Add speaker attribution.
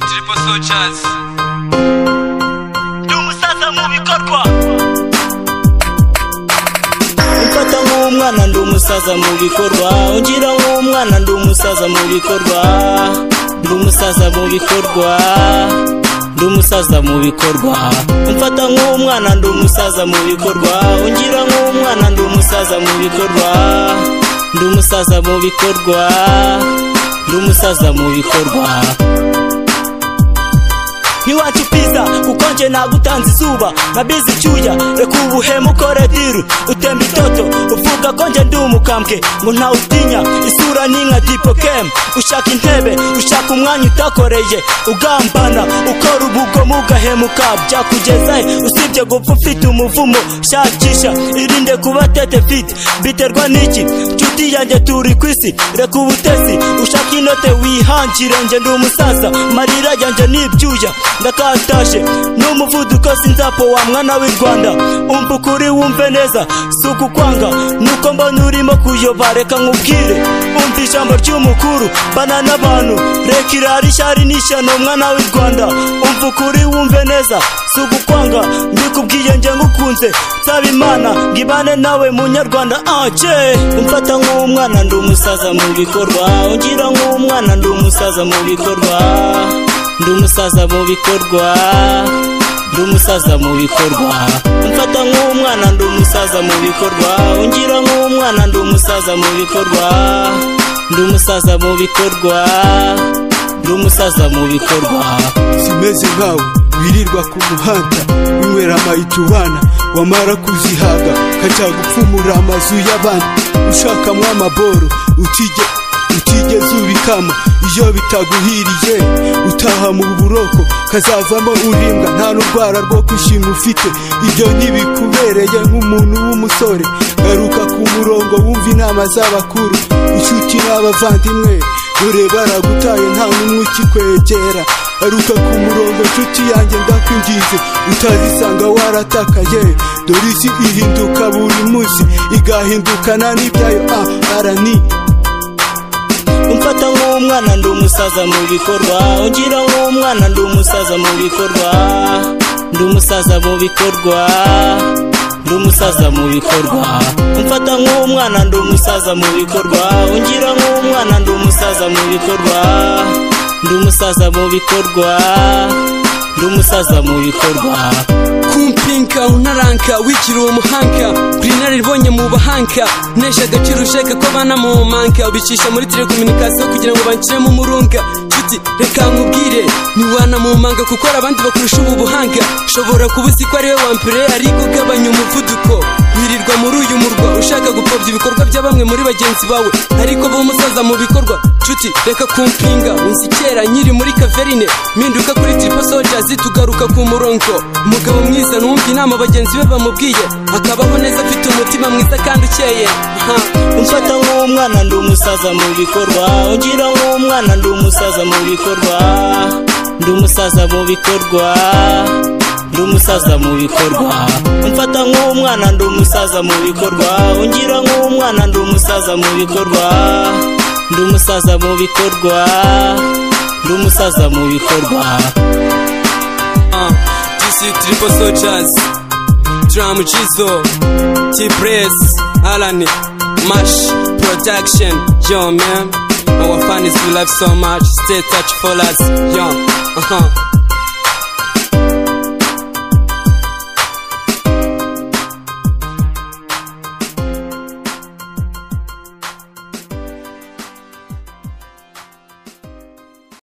Speaker 1: Triple Soldiers.
Speaker 2: Ndumusaza mu bikorwa. Umfata nk'umwana ndumusaza mu bikorwa. Ungira nk'umwana ndumusaza mu bikorwa. Ndumusaza mu bikorwa. Ndumusaza mu bikorwa. Umfata nk'umwana ndumusaza mu bikorwa. Ungira nk'umwana ndumusaza mu bikorwa. Ndumusaza mu bikorwa. Ndumusaza mu bikorwa. Ntiwacu pizza kuko nje nagutanze izuba nabizi cyuya reka ubuhemu ukore diru utemba itoto uvuga ko nje ndi umukambwe ngo ntawe utinya isura n'inka dipokem ushaka intebe ushaka umwanya utakoreye ugambana ukora ubugomo ugahemuka byakugezahe usibye gupfa ufite umuvumo shakisha irinde kuba tete fit biterwa n'iki nshuti yanjye turi ku isi reka ubutesi ushaka inote wihangire nje ndi umusaza marira yanjye n'ibyuya ndakatashe n'umuvuduko sinzapo wa mwana w'i Rwanda umva ukuri wumve neza suku kwanga nuko mbona urimo kuyoba reka nkubwire umva ijambo ry'umukuru bana n'abantu reka irari shari n'ishyano mwana w'i Rwanda umva ukuri wumve neza suku kwanga mbikubwiye nje ngukunze nsaba Imana ngibane nawe munyarwanda aje umfata nk'umwana ndumusaza mu bikorwa ungira nk'umwana ndumusaza mu bikorwa ndumusaza mu bikorwa ndumusaza mu bikorwa umfata nk'umwana ndumusaza mu bikorwa ungira nk'umwana ndumusaza mu bikorwa ndumusaza mu bikorwa ndumusaza mu bikorwa
Speaker 3: simeze nkawe wirirwa ku muhanda winywera amayitubana wamara kuzihaga kaca gupfumura amazu y'abandi ushakamwo amaboro utigeze ubikama iyo bitaguhiriye utaha mu buroko kazavamo urimbwa nta n'urwara rwo kushima ufite ibyo ntibikubereye nk'umuntu w'umusore garuka ku murongo wumva inama z'abakuru inshuti n'abavandimwe dore baragutaye nta n'umwe ukikwegera garuka ku murongo nshuti yanjye ndakwinginze utazisanga waratakaye dore isi ihinduka buri munsi igahindukana n'ibyayo arani
Speaker 2: umfata nk'umwana ndumusaza mu bikorwa ungira nk'umwana ndumusaza mu bikorwa ndumusaza mu bikorwa ndumusaza mu bikorwa umfata nk'umwana ndumusaza mu bikorwa ungira nk'umwana ndumusaza mu bikorwa ndumusaza mu bikorwa ndumusaza mu bikorwa
Speaker 1: kumpinka unaranka wikiri umuhanka kurinari ribonye mu bahanka nesha agaciro ushaka ko bana mu manka ubicisha muri telekomunikasiyo kugira ngo banciremo umurunga nshuti reka nkubwire ntiwana mu manga kuko abandi bakurusha ubu buhanga ushobora kuba uzi ko ariwe wa mbere ariko ugabanya umuvuduko wirirwa muri uyu murwa ushaka gupfobya ibikorwa bya bamwe muri bagenzi bawe ariko bo umusaza mu bikorwa nshuti reka kumpinga unsi kera nyiri muri kaverine mpinduka kuri Triple Soldiers tugaruka ku murongo umugabo mwiza numva inama bagenzi be bamubwiye akabaho neza afite umutima mwiza kandi ukeye
Speaker 2: umfata nk'umwana ndumusaza mu bikorwa ungira nk'umwana ndumusaza mu bikorwa ndumusaza mu bikorwa ndumusaza mu bikorwa umfata nk'umwana ndumusaza mu bikorwa ungira nk'umwana ndumusaza mu bikorwa ndumusaza mu bikorwa ndumusaza mu bikorwa
Speaker 1: Triple Soldiers, Drum Jizo, T-Press, Alan, Mash Production. Yo man, our fans we love so much. Stay touch for us, yo.